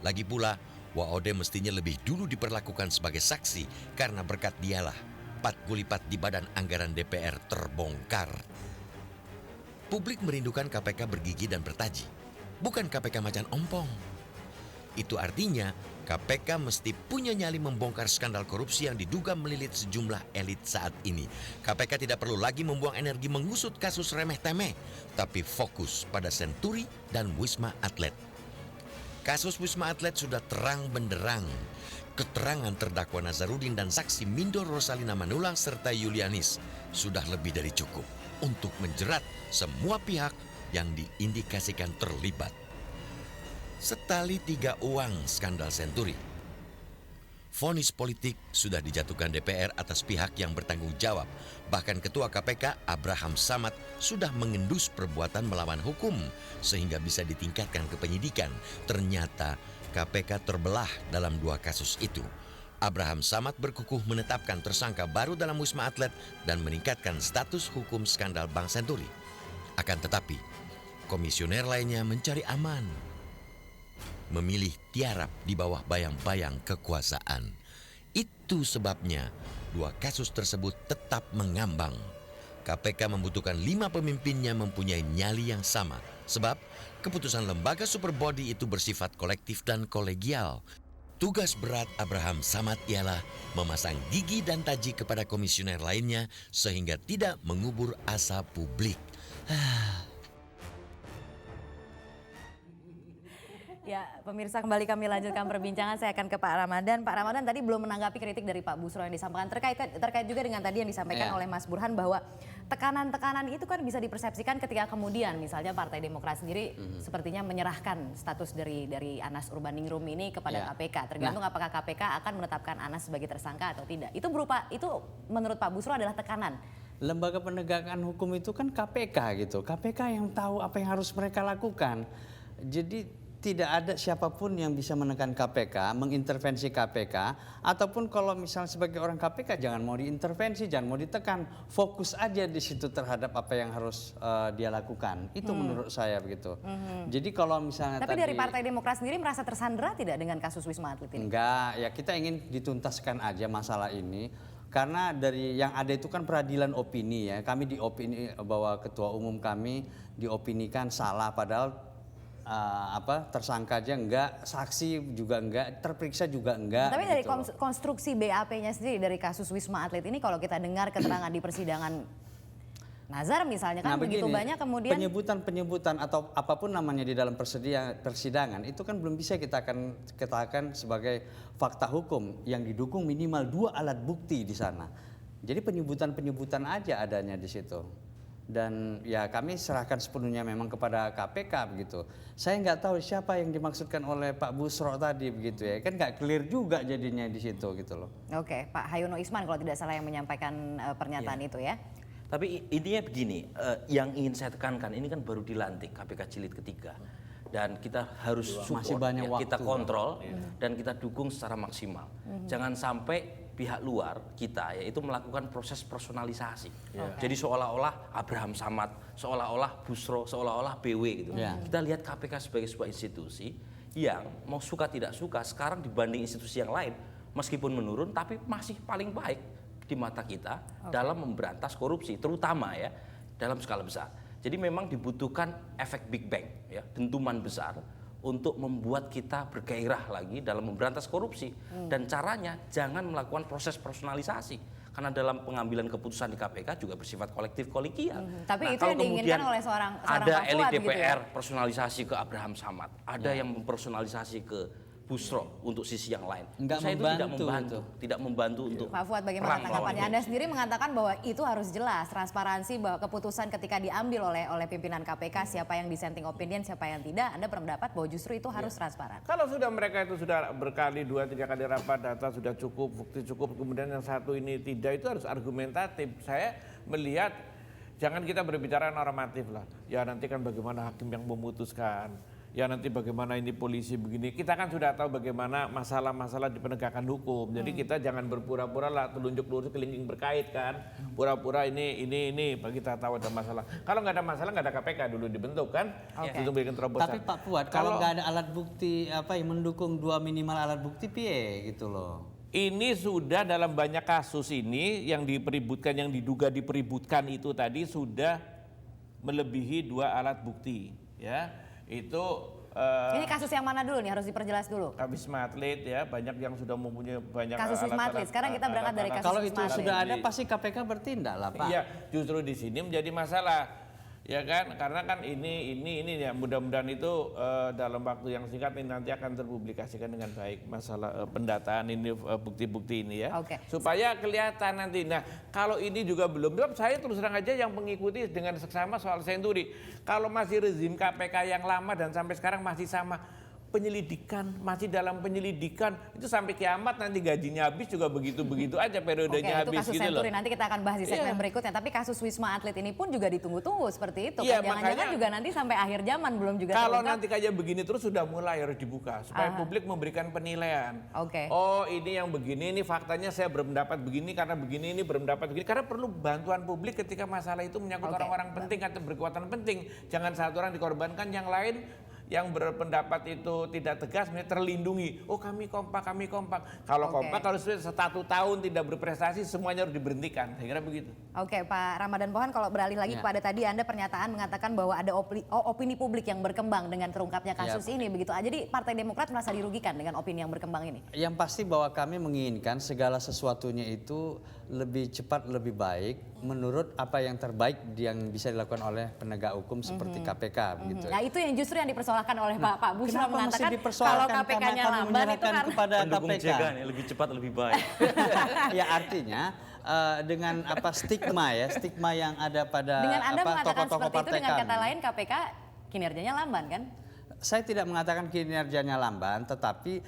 Lagi pula, Waode mestinya lebih dulu diperlakukan sebagai saksi karena berkat dialah pat gulipat di badan anggaran DPR terbongkar. Publik merindukan KPK bergigi dan bertaji, bukan KPK macan ompong. Itu artinya KPK mesti punya nyali membongkar skandal korupsi yang diduga melilit sejumlah elit saat ini. KPK tidak perlu lagi membuang energi mengusut kasus remeh-temeh, tapi fokus pada Senturi dan Wisma Atlet. Kasus Wisma Atlet sudah terang benderang. Keterangan terdakwa Nazarudin dan saksi Mindo Rosalina Manulang serta Yulianis sudah lebih dari cukup untuk menjerat semua pihak yang diindikasikan terlibat. Setali tiga uang skandal Senturi. Vonis politik sudah dijatuhkan DPR atas pihak yang bertanggung jawab. Bahkan Ketua KPK Abraham Samad sudah mengendus perbuatan melawan hukum sehingga bisa ditingkatkan ke penyidikan. Ternyata KPK terbelah dalam dua kasus itu. Abraham Samad berkukuh menetapkan tersangka baru dalam Wisma Atlet dan meningkatkan status hukum skandal Bank Senturi. Akan tetapi, komisioner lainnya mencari aman, memilih tiarap di bawah bayang-bayang kekuasaan. Itu sebabnya dua kasus tersebut tetap mengambang. KPK membutuhkan 5 pemimpinnya mempunyai nyali yang sama. Sebab keputusan lembaga superbody itu bersifat kolektif dan kolegial. Tugas berat Abraham Samad ialah memasang gigi dan taji kepada komisioner lainnya sehingga tidak mengubur asa publik. Ya, pemirsa, kembali kami lanjutkan perbincangan. Saya akan ke Pak Ramadan. Pak Ramadan tadi belum menanggapi kritik dari Pak Busro yang disampaikan terkait juga dengan tadi yang disampaikan oleh Mas Burhan bahwa tekanan-tekanan itu kan bisa dipersepsikan ketika kemudian misalnya Partai Demokrat sendiri sepertinya menyerahkan status dari Anas Urbaningrum ini kepada KPK. Tergantung apakah KPK akan menetapkan Anas sebagai tersangka atau tidak. Itu menurut Pak Busro adalah tekanan. Lembaga penegakan hukum itu kan KPK gitu. KPK yang tahu apa yang harus mereka lakukan. Jadi tidak ada siapapun yang bisa menekan KPK, mengintervensi KPK, ataupun kalau misalnya sebagai orang KPK jangan mau diintervensi, jangan mau ditekan, fokus aja di situ terhadap apa yang harus dia lakukan. Itu menurut saya begitu. Jadi kalau misalnya tapi dari Partai Demokrat sendiri merasa tersandera tidak dengan kasus Wisma Atlet ini? Enggak, ya kita ingin dituntaskan aja masalah ini. Karena dari yang ada itu kan peradilan opini ya. Kami diopini bahwa ketua umum kami diopinikan salah padahal tersangka aja enggak, saksi juga enggak, terperiksa juga enggak. Tapi dari gitu konstruksi BAP-nya sendiri dari kasus Wisma Atlet ini kalau kita dengar keterangan di persidangan Nazar misalnya kan begitu banyak kemudian penyebutan atau apapun namanya di dalam persidangan itu kan belum bisa kita katakan sebagai fakta hukum yang didukung minimal 2 alat bukti di sana. Jadi penyebutan aja adanya di situ. Dan ya kami serahkan sepenuhnya memang kepada KPK begitu. Saya nggak tahu siapa yang dimaksudkan oleh Pak Busro tadi begitu ya. Kan nggak clear juga jadinya di situ gitu loh. Oke, Pak Hayono Isman kalau tidak salah yang menyampaikan pernyataan itu ya. Tapi intinya begini, yang ingin saya tekankan ini kan baru dilantik KPK jilid ketiga. Dan kita harus support, masih banyak waktu, kita kontrol dan kita dukung secara maksimal. Jangan sampai pihak luar kita yaitu melakukan proses personalisasi. Jadi seolah-olah Abraham Samad, seolah-olah Busro, seolah-olah BW gitu. Kita lihat KPK sebagai sebuah institusi yang mau suka tidak suka sekarang dibanding institusi yang lain meskipun menurun tapi masih paling baik di mata kita dalam memberantas korupsi terutama ya dalam skala besar. Jadi memang dibutuhkan efek Big Bang ya, dentuman besar untuk membuat kita bergairah lagi dalam memberantas korupsi. Dan caranya jangan melakukan proses personalisasi. Karena dalam pengambilan keputusan di KPK juga bersifat kolektif kolegial. Tapi itu kalau yang diinginkan kemudian oleh seorang ada Pak elit Fuad gitu ya? DPR personalisasi ke Abraham Samad, ada yang mempersonalisasi ke Busro untuk sisi yang lain. Nggak Saya itu membantu tidak membantu untuk Pak Fuad, bagaimana perang melawan tanggapannya? Anda korupsi. sendiri mengatakan bahwa itu harus jelas, transparansi bahwa keputusan ketika diambil oleh pimpinan KPK siapa yang dissenting opinion, siapa yang tidak. Anda berpendapat bahwa justru itu harus transparan. Kalau sudah mereka itu sudah berkali 2-3 kali rapat, data sudah cukup, bukti cukup, kemudian yang satu ini tidak, itu harus argumentatif. Saya melihat jangan kita berbicara normatif lah. Ya nanti kan bagaimana hakim yang memutuskan. Ya nanti bagaimana ini polisi begini. Kita kan sudah tahu bagaimana masalah-masalah di penegakan hukum. Jadi kita jangan berpura-pura lah telunjuk-telunjuk kelingking berkait kan. Pura-pura ini kita tahu ada masalah. Kalau nggak ada masalah nggak ada KPK dulu dibentuk kan. Untuk bikin terobosan. Tapi Pak Fuad, kalau nggak ada alat bukti apa yang mendukung 2 minimal alat bukti piye gitu loh. Ini sudah dalam banyak kasus ini yang dipeributkan, yang diduga dipeributkan itu tadi sudah melebihi 2 alat bukti, ya. Itu Ini kasus yang mana dulu nih, harus diperjelas dulu. kasus Wisma Atlet ya, banyak yang sudah mempunyai banyak Kasus Wisma Atlet. Sekarang kita berangkat dari kasus Kalau Wisma itu Atlet. sudah ada pasti KPK bertindak lah Pak. Iya, justru di sini menjadi masalah. Ya kan, karena kan ini ya mudah-mudahan itu dalam waktu yang singkat ini nanti akan terpublikasikan dengan baik masalah pendataan ini, bukti-bukti ini ya. Oke. Supaya kelihatan nanti. Nah, kalau ini juga belum, saya terus terang aja yang mengikuti dengan seksama soal Senturi. Kalau masih rezim KPK yang lama dan sampai sekarang masih sama, penyelidikan, masih dalam penyelidikan, itu sampai kiamat nanti gajinya habis juga begitu-begitu aja periodenya Oke, habis itu kasus gitu Senturi, loh. nanti kita akan bahas di segmen Iya. berikutnya. Tapi kasus Wisma Atlet ini pun juga ditunggu-tunggu seperti itu. Iya, Kan? Jangan-jangan makanya- juga nanti sampai akhir zaman belum juga Kalau terungkap. nanti kayak begini terus sudah mulai harus dibuka supaya publik memberikan penilaian. Oke. Oh ini yang begini, ini faktanya saya berpendapat begini karena begini, ini berpendapat begini. Karena perlu bantuan publik ketika masalah itu menyangkut Oke. orang-orang penting atau berkekuatan penting. Jangan satu orang dikorbankan, yang lain yang berpendapat itu tidak tegas, terlindungi. Oh kami kompak. Kalau Oke. kompak kalau sudah 1 tahun tidak berprestasi semuanya harus diberhentikan. Saya kira begitu. Oke, Pak Ramadan Pohan, kalau beralih lagi kepada tadi Anda pernyataan mengatakan bahwa ada opini publik yang berkembang dengan terungkapnya kasus ini begitu. Jadi Partai Demokrat merasa dirugikan dengan opini yang berkembang ini. Yang pasti bahwa kami menginginkan segala sesuatunya itu lebih cepat, lebih baik menurut apa yang terbaik yang bisa dilakukan oleh penegak hukum seperti KPK begitu. Nah itu yang justru yang dipersoalkan oleh Pak Busra Kenapa mengatakan mesti kalau dipersoalkan KPK-nya karena kami lamban itu menyerahkan kan kepada Pendukung KPK. JK nih, lebih cepat lebih baik. Ya artinya dengan apa stigma yang ada pada dengan Anda mengatakan tokoh-tokoh seperti itu, partai dengan kata kami. lain KPK kinerjanya lamban kan? Saya tidak mengatakan kinerjanya lamban, tetapi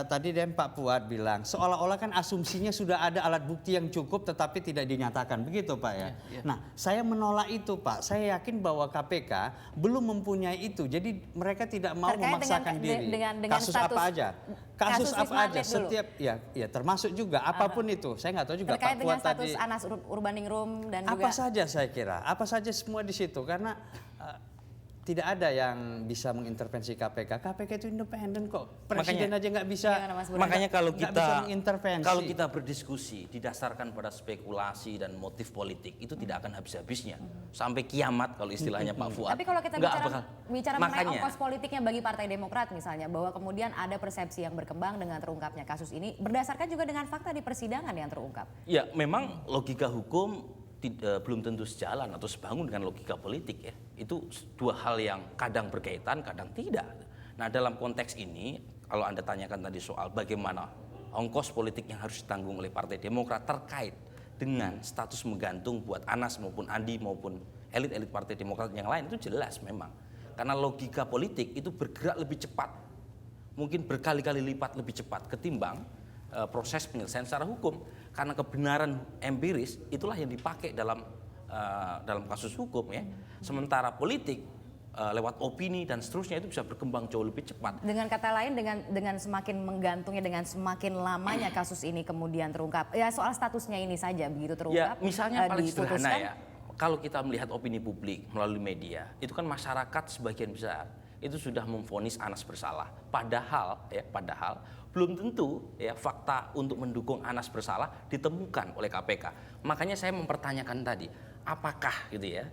tadi dan Pak Fuad bilang seolah-olah kan asumsinya sudah ada alat bukti yang cukup tetapi tidak dinyatakan, begitu Pak ya. Nah, saya menolak itu Pak. Saya yakin bahwa KPK belum mempunyai itu, jadi mereka tidak mau Terkait memaksakan dengan- diri. dengan Kasus status- apa aja? Kasus kasus apa Wisma aja? Atlet dulu. Setiap ya termasuk juga apapun itu. Saya nggak tahu juga Terkait Pak dengan Fuad status tadi. Anas Urbaningrum dan Apa juga saja saya kira, apa saja semua di situ karena tidak ada yang bisa mengintervensi KPK. KPK itu independen kok. Presiden aja nggak bisa. Gimana, Mas Burhan? Makanya nggak bisa mengintervensi. kalau kita berdiskusi didasarkan pada spekulasi dan motif politik itu tidak akan habis-habisnya sampai kiamat kalau istilahnya Pak Fuad. Tapi kalau kita Nggak bicara bakal. mengenai Makanya, ongkos politiknya bagi Partai Demokrat misalnya, bahwa kemudian ada persepsi yang berkembang dengan terungkapnya kasus ini berdasarkan juga dengan fakta di persidangan yang terungkap. ya memang logika hukum belum tentu sejalan atau sebangun dengan logika politik ya. Itu dua hal yang kadang berkaitan, kadang tidak. Nah dalam konteks ini, kalau Anda tanyakan tadi soal bagaimana ongkos politik yang harus ditanggung oleh Partai Demokrat terkait dengan status menggantung buat Anas maupun Andi maupun elit-elit Partai Demokrat yang lain, itu jelas memang. Karena logika politik itu bergerak lebih cepat, mungkin berkali-kali lipat lebih cepat ketimbang proses penyelesaian secara hukum. Karena kebenaran empiris itulah yang dipakai dalam kasus hukum ya. Sementara politik lewat opini dan seterusnya itu bisa berkembang jauh lebih cepat. Dengan kata lain, dengan semakin menggantungnya, dengan semakin lamanya kasus ini kemudian terungkap. Ya soal statusnya ini saja begitu terungkap. Ya misalnya paling sederhana diputuskan. ya, kalau kita melihat opini publik melalui media, itu kan masyarakat sebagian besar itu sudah memvonis Anas bersalah. Padahal belum tentu ya fakta untuk mendukung Anas bersalah ditemukan oleh KPK. Makanya saya mempertanyakan tadi, apakah gitu ya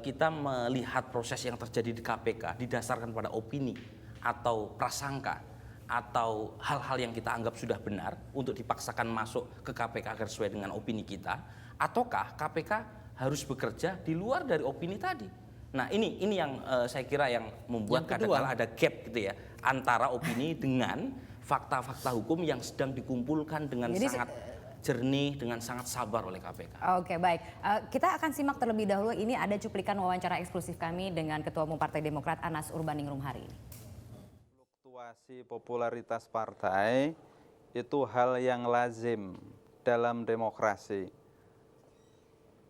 kita melihat proses yang terjadi di KPK didasarkan pada opini atau prasangka atau hal-hal yang kita anggap sudah benar untuk dipaksakan masuk ke KPK agar sesuai dengan opini kita, ataukah KPK harus bekerja di luar dari opini tadi? Nah ini yang saya kira yang membuat kadang-kala ada gap gitu ya antara opini dengan fakta-fakta hukum yang sedang dikumpulkan dengan sangat jernih, dengan sangat sabar oleh KPK. Oke, baik. Kita akan simak terlebih dahulu. Ini ada cuplikan wawancara eksklusif kami dengan Ketua Umum Partai Demokrat Anas Urbaningrum hari ini. Fluktuasi popularitas partai itu hal yang lazim dalam demokrasi.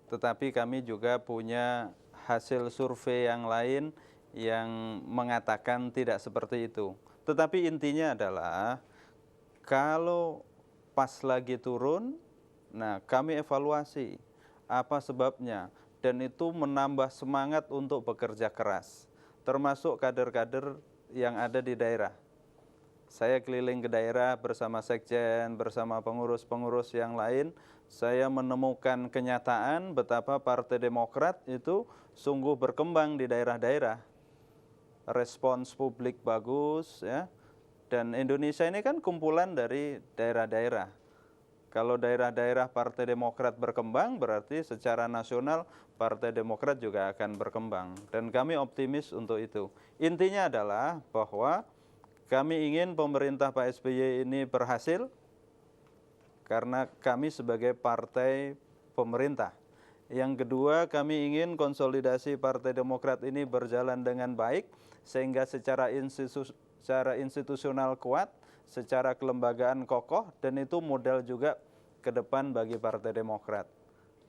Tetapi kami juga punya hasil survei yang lain yang mengatakan tidak seperti itu. Tetapi intinya adalah kalau pas lagi turun, nah kami evaluasi apa sebabnya dan itu menambah semangat untuk bekerja keras, termasuk kader-kader yang ada di daerah. Saya keliling ke daerah bersama sekjen, bersama pengurus-pengurus yang lain. Saya menemukan kenyataan betapa Partai Demokrat itu sungguh berkembang di daerah-daerah. Respons publik bagus, ya. Dan Indonesia ini kan kumpulan dari daerah-daerah. Kalau daerah-daerah Partai Demokrat berkembang, berarti secara nasional Partai Demokrat juga akan berkembang. Dan kami optimis untuk itu. Intinya adalah bahwa kami ingin pemerintah Pak SBY ini berhasil karena kami sebagai partai pemerintah. Yang kedua, kami ingin konsolidasi Partai Demokrat ini berjalan dengan baik sehingga secara institusional kuat, secara kelembagaan kokoh, dan itu modal juga ke depan bagi Partai Demokrat.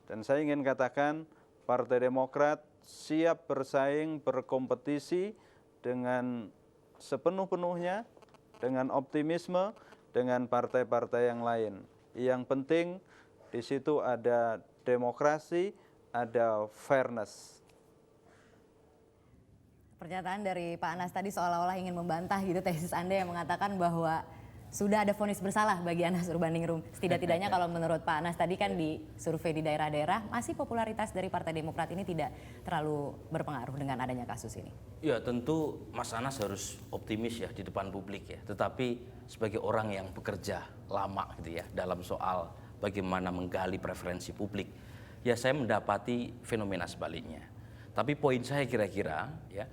Dan saya ingin katakan Partai Demokrat siap bersaing, berkompetisi dengan sepenuh-penuhnya, dengan optimisme, dengan partai-partai yang lain. Yang penting di situ ada demokrasi, ada fairness. Pernyataan dari Pak Anas tadi seolah-olah ingin membantah gitu tesis Anda yang mengatakan bahwa sudah ada vonis bersalah bagi Anas Urbaningrum. Setidak-tidaknya kalau menurut Pak Anas tadi kan di survei di daerah-daerah masih popularitas dari Partai Demokrat ini tidak terlalu berpengaruh dengan adanya kasus ini. Ya tentu Mas Anas harus optimis ya di depan publik ya. Tetapi sebagai orang yang bekerja lama gitu ya dalam soal bagaimana menggali preferensi publik, ya saya mendapati fenomena sebaliknya. Tapi poin saya kira-kira ya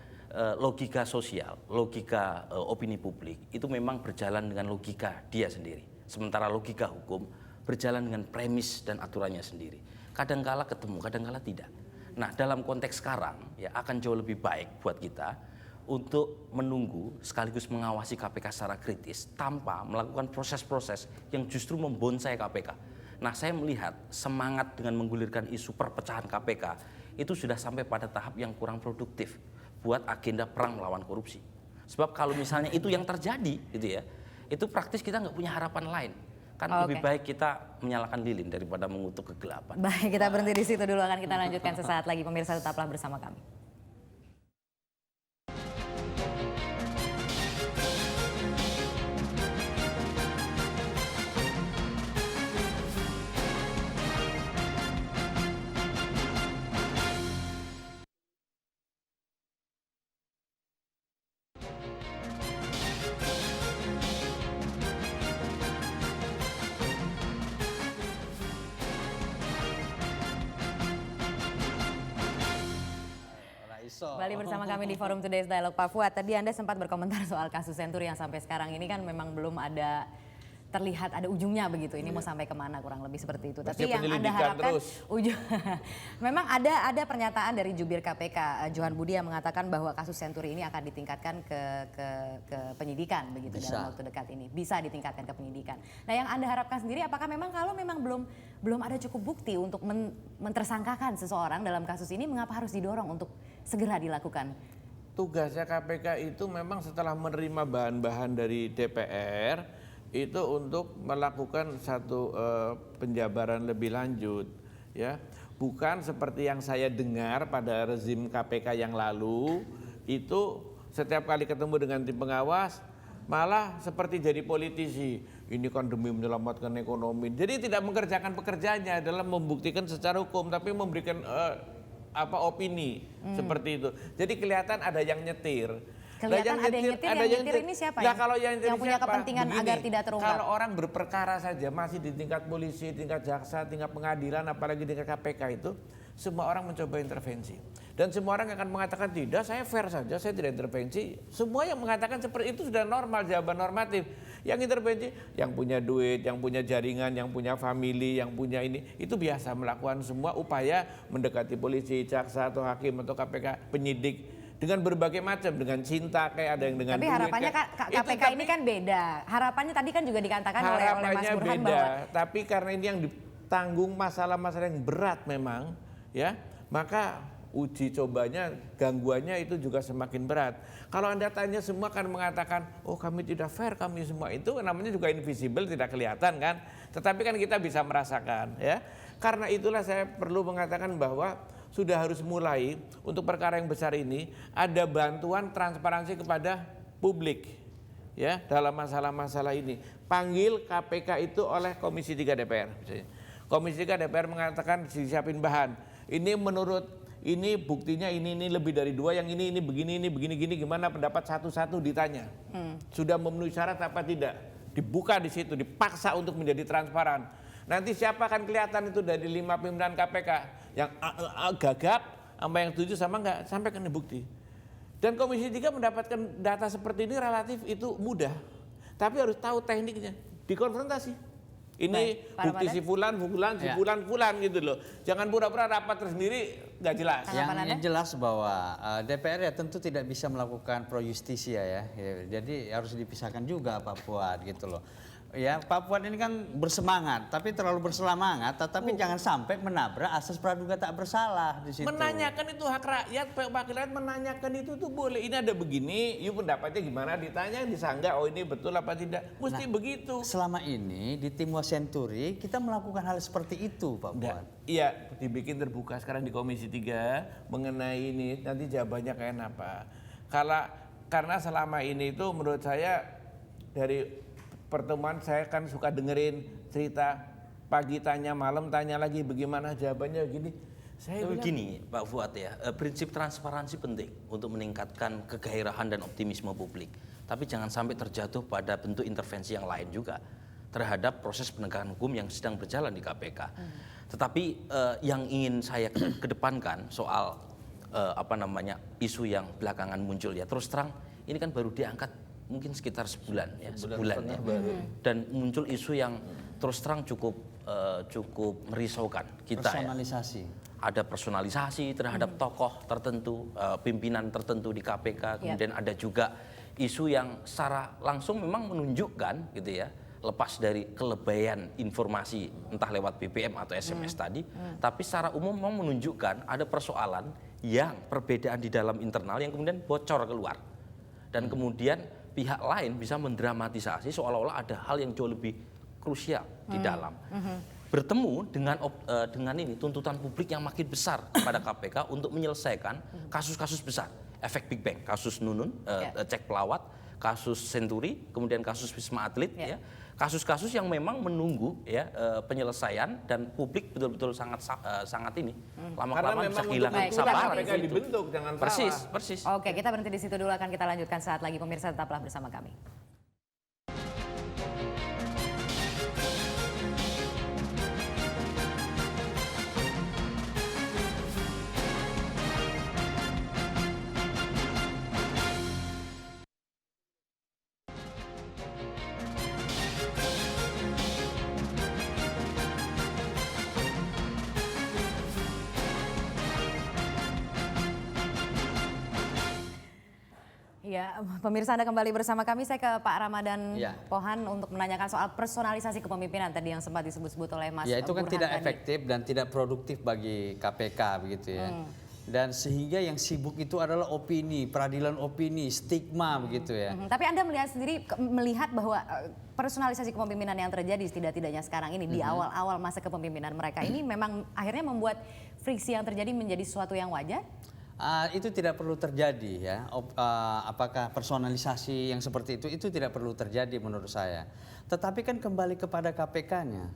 logika sosial, logika opini publik itu memang berjalan dengan logika dia sendiri. Sementara logika hukum berjalan dengan premis dan aturannya sendiri. Kadangkala ketemu, kadangkala tidak. Nah, dalam konteks sekarang ya akan jauh lebih baik buat kita untuk menunggu sekaligus mengawasi KPK secara kritis tanpa melakukan proses-proses yang justru membonsai KPK. Nah, saya melihat semangat dengan menggulirkan isu perpecahan KPK itu sudah sampai pada tahap yang kurang produktif buat agenda perang melawan korupsi. Sebab kalau misalnya itu yang terjadi gitu ya, itu praktis kita nggak punya harapan lain. Kan lebih baik kita menyalakan lilin daripada mengutuk kegelapan. Baik, kita berhenti di situ dulu, akan kita lanjutkan sesaat lagi. Pemirsa tetaplah bersama kami. Kembali bersama kami di Forum Today's Dialogue. Pak Fuad, tadi Anda sempat berkomentar soal kasus Senturi yang sampai sekarang ini kan memang belum ada terlihat ada ujungnya begitu. Ini mau sampai kemana kurang lebih seperti itu. Tapi yang Anda harapkan ujung memang ada pernyataan dari jubir KPK Johan Budi yang mengatakan bahwa kasus Senturi ini akan ditingkatkan ke penyidikan begitu dalam waktu dekat ini. Bisa ditingkatkan ke penyidikan. Nah, yang Anda harapkan sendiri apakah memang kalau memang belum ada cukup bukti untuk mentersangkakan seseorang dalam kasus ini, mengapa harus didorong untuk segera dilakukan? Tugasnya KPK itu memang setelah menerima bahan-bahan dari DPR itu untuk melakukan satu penjabaran lebih lanjut, ya, bukan seperti yang saya dengar pada rezim KPK yang lalu itu setiap kali ketemu dengan tim pengawas malah seperti jadi politisi. Ini kan demi menyelamatkan ekonomi. Jadi tidak mengerjakan pekerjaannya dalam membuktikan secara hukum, tapi memberikan opini seperti itu. Jadi kelihatan ada yang nyetir. Kelihatan ada yang nyetir ini siapa Nah, ya? kalau yang punya siapa? kepentingan Begini, agar tidak terungkap. Kalau orang berperkara saja masih di tingkat polisi, tingkat jaksa, tingkat pengadilan, apalagi tingkat KPK itu, semua orang mencoba intervensi. Dan semua orang akan mengatakan tidak, saya fair saja, saya tidak intervensi. Semua yang mengatakan seperti itu sudah normal, jawaban normatif. Yang intervensi, yang punya duit, yang punya jaringan, yang punya family, yang punya ini, itu biasa melakukan semua upaya mendekati polisi, jaksa atau hakim atau KPK, penyidik dengan berbagai macam, dengan cinta kayak ada yang dengan Tapi duit, harapannya KPK ini kan beda. Harapannya tadi kan juga dikatakan oleh Mas harapannya Burhan beda, bahwa tapi karena ini yang ditanggung masalah-masalah yang berat memang, ya, maka uji cobanya, gangguannya itu juga semakin berat. Kalau Anda tanya semua kan mengatakan, oh kami tidak fair, kami semua itu namanya juga invisible, tidak kelihatan kan. Tetapi kan kita bisa merasakan, ya. Karena itulah saya perlu mengatakan bahwa sudah harus mulai untuk perkara yang besar ini ada bantuan transparansi kepada publik, ya, dalam masalah-masalah ini. Panggil KPK itu oleh Komisi 3 DPR. Komisi 3 DPR mengatakan disiapin bahan. Ini menurut ini buktinya ini lebih dari 2, yang ini begini, ini begini, gini, gimana pendapat satu-satu ditanya. Sudah memenuhi syarat apa tidak? Dibuka di situ, dipaksa untuk menjadi transparan. Nanti siapa akan kelihatan itu dari 5 pimpinan KPK yang gagap sama yang 7 sama enggak, sampaikan bukti. Dan Komisi 3 mendapatkan data seperti ini relatif itu mudah. Tapi harus tahu tekniknya, dikonfrontasi. Ini Baik, bukti Ramadan. si fulan gitu loh. Jangan pura-pura rapat tersendiri nggak jelas. Yang jelas bahwa DPR ya tentu tidak bisa melakukan pro justisia ya. Jadi harus dipisahkan juga Pak Fuad gitu loh. Ya Pak Fuad ini kan bersemangat, tapi terlalu bersemangat, tetapi jangan sampai menabrak asas praduga tak bersalah di situ. Menanyakan itu hak rakyat, wakil rakyat menanyakan itu tuh boleh. Ini ada begini, yuk pendapatnya gimana, ditanya, disanggah, oh ini betul apa tidak. Mesti begitu. Selama ini di tim Wasenturi kita melakukan hal seperti itu Pak Fuad. Iya, dibikin terbuka sekarang di Komisi 3 mengenai ini, nanti jawabannya kayak apa. Karena selama ini itu menurut saya dari pertemuan saya kan suka dengerin cerita, pagi tanya, malam tanya lagi, bagaimana jawabannya gini. Saya bilang, Begini Pak Fuad ya, prinsip transparansi penting untuk meningkatkan kegairahan dan optimisme publik. Tapi jangan sampai terjatuh pada bentuk intervensi yang lain juga terhadap proses penegakan hukum yang sedang berjalan di KPK. Tetapi yang ingin saya kedepankan soal isu yang belakangan muncul ya, terus terang ini kan baru diangkat mungkin sekitar sebulan ya, dan muncul isu yang terus terang cukup merisaukan kita ya. Personalisasi. Ada personalisasi terhadap tokoh tertentu, pimpinan tertentu di KPK, kemudian ada juga isu yang secara langsung memang menunjukkan gitu ya, lepas dari kelebayan informasi entah lewat BBM atau SMS tadi, tapi secara umum memang menunjukkan ada persoalan yang perbedaan di dalam internal yang kemudian bocor keluar. Dan kemudian pihak lain bisa mendramatisasi seolah-olah ada hal yang jauh lebih krusial di dalam. Bertemu dengan ini tuntutan publik yang makin besar kepada KPK untuk menyelesaikan kasus-kasus besar. Efek Big Bang, kasus Nunun, cek pelawat, kasus Senturi, kemudian kasus Wisma Atlet, ya. Kasus-kasus yang memang menunggu ya penyelesaian dan publik betul-betul sangat ini lama-kelamaan bisa kehilangan kesabaran. KPK dibentuk, jangan persis, salah. persis. Oke, kita berhenti di situ dulu, akan kita lanjutkan saat lagi. Pemirsa tetaplah bersama kami. Ya, pemirsa Anda kembali bersama kami. Saya ke Pak Ramadan Pohan untuk menanyakan soal personalisasi kepemimpinan tadi yang sempat disebut-sebut oleh Mas Ya itu kan Burhan tidak tadi. efektif dan tidak produktif bagi KPK begitu ya. Dan sehingga yang sibuk itu adalah opini, peradilan opini, stigma begitu ya. Tapi Anda melihat bahwa personalisasi kepemimpinan yang terjadi setidak-tidaknya sekarang ini di awal-awal masa kepemimpinan mereka ini memang akhirnya membuat friksi yang terjadi menjadi sesuatu yang wajar? Itu tidak perlu terjadi ya. Apakah personalisasi yang seperti itu tidak perlu terjadi menurut saya. Tetapi kan kembali kepada KPK-nya.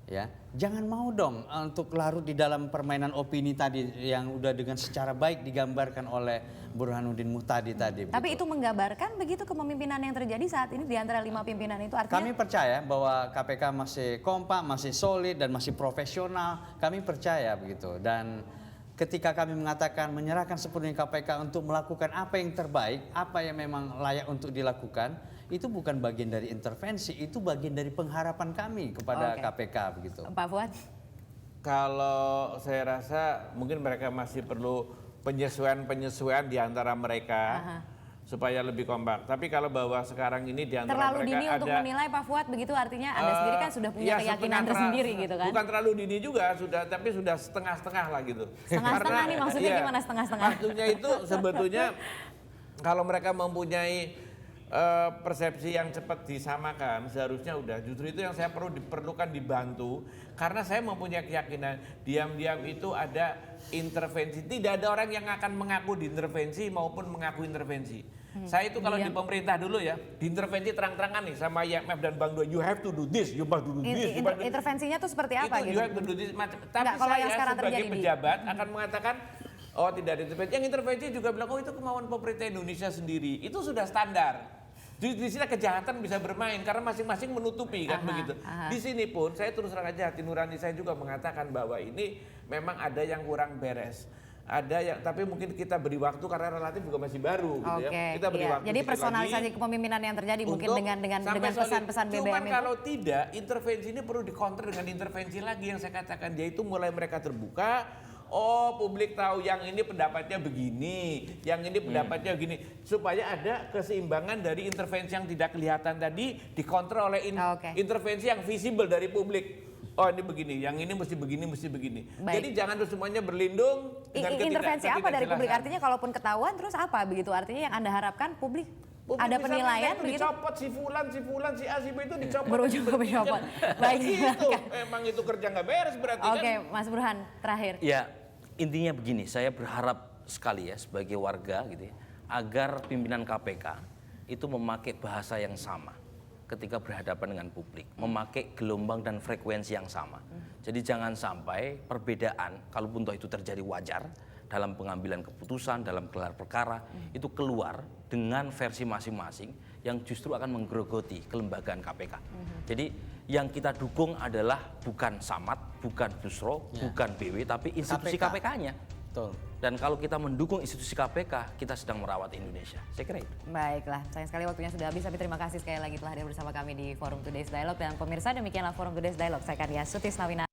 ya jangan mau dong untuk larut di dalam permainan opini tadi yang udah dengan secara baik digambarkan oleh Burhanuddin Muhtadi tadi. Tapi itu menggambarkan begitu kepemimpinan yang terjadi saat ini di antara 5 pimpinan itu, artinya Kami percaya bahwa KPK masih kompak, masih solid dan masih profesional. Kami percaya begitu. Dan ketika kami mengatakan menyerahkan sepenuhnya KPK untuk melakukan apa yang terbaik, apa yang memang layak untuk dilakukan, itu bukan bagian dari intervensi, itu bagian dari pengharapan kami kepada KPK begitu. Pak Fuad? Kalau saya rasa mungkin mereka masih perlu penyesuaian di antara mereka supaya lebih kompak. Tapi kalau bahwa sekarang ini di antara Terlalu mereka dini untuk menilai, Pak Fuad, begitu artinya Anda sendiri kan sudah punya ya, keyakinan tersendiri gitu kan? Bukan terlalu dini juga, tapi sudah setengah-setengah lah gitu. Setengah-setengah nih maksudnya gimana setengah-setengah? Maksudnya itu sebetulnya kalau mereka mempunyai persepsi yang cepat disamakan, seharusnya udah. Justru itu yang saya diperlukan dibantu, karena saya mempunyai keyakinan diam-diam itu ada intervensi. Tidak ada orang yang akan mengaku diintervensi maupun mengaku intervensi. Saya itu kalau di pemerintah dulu ya, diintervensi terang-terangan nih sama IMF dan Bank Dunia, you have to do this, you must do this. Intervensinya tuh seperti apa itu gitu? You have to do this, tapi Nggak, kalau yang saya sekarang sebagai terjadi pejabat akan mengatakan, oh tidak ada intervensi. Yang intervensi juga bilang, oh itu kemauan pemerintah Indonesia sendiri. Itu sudah standar. Di sini kejahatan bisa bermain karena masing-masing menutupi kan begitu. Di sini pun saya terus terang aja, hati nurani saya juga mengatakan bahwa ini memang ada yang kurang beres. Ada yang, tapi mungkin kita beri waktu karena relatif juga masih baru gitu ya. Kita beri waktu. Jadi personalisasi kepemimpinan yang terjadi mungkin dengan pesan-pesan BBM Cuman itu. kalau tidak, intervensi ini perlu dikonter dengan intervensi lagi yang saya katakan, yaitu mulai mereka terbuka. Oh, publik tahu yang ini pendapatnya begini, yang ini pendapatnya begini, supaya ada keseimbangan dari intervensi yang tidak kelihatan tadi dikontrol oleh intervensi yang visible dari publik. Oh ini begini, yang ini mesti begini, mesti begini. Baik. Jadi jangan terus semuanya berlindung dengan intervensi apa dari publik? ketidakjelasan. Artinya kalaupun ketahuan terus apa begitu? Artinya yang Anda harapkan publik ada bisa penilaian begitu? dicopot si fulan, si A, si B itu dicopot. Berujung ke pencopot. Baik. Itu emang itu kerja nggak beres berarti kan. Oke, Mas Burhan, terakhir. Ya, intinya begini, saya berharap sekali ya sebagai warga gitu ya, agar pimpinan KPK itu memakai bahasa yang sama ketika berhadapan dengan publik, memakai gelombang dan frekuensi yang sama. Jadi jangan sampai perbedaan, kalaupun toh itu terjadi wajar dalam pengambilan keputusan, dalam gelar perkara, itu keluar dengan versi masing-masing yang justru akan menggerogoti kelembagaan KPK. Jadi yang kita dukung adalah bukan Samad, bukan Busro, bukan BW, tapi institusi KPK-nya. Betul. Dan kalau kita mendukung institusi KPK, kita sedang merawat Indonesia. Saya kira itu. Baiklah, sayang sekali waktunya sudah habis, tapi terima kasih sekali lagi telah hadir bersama kami di Forum Today's Dialogue. Dan pemirsa, demikianlah Forum Today's Dialogue. Saya Karya Sutisnawina.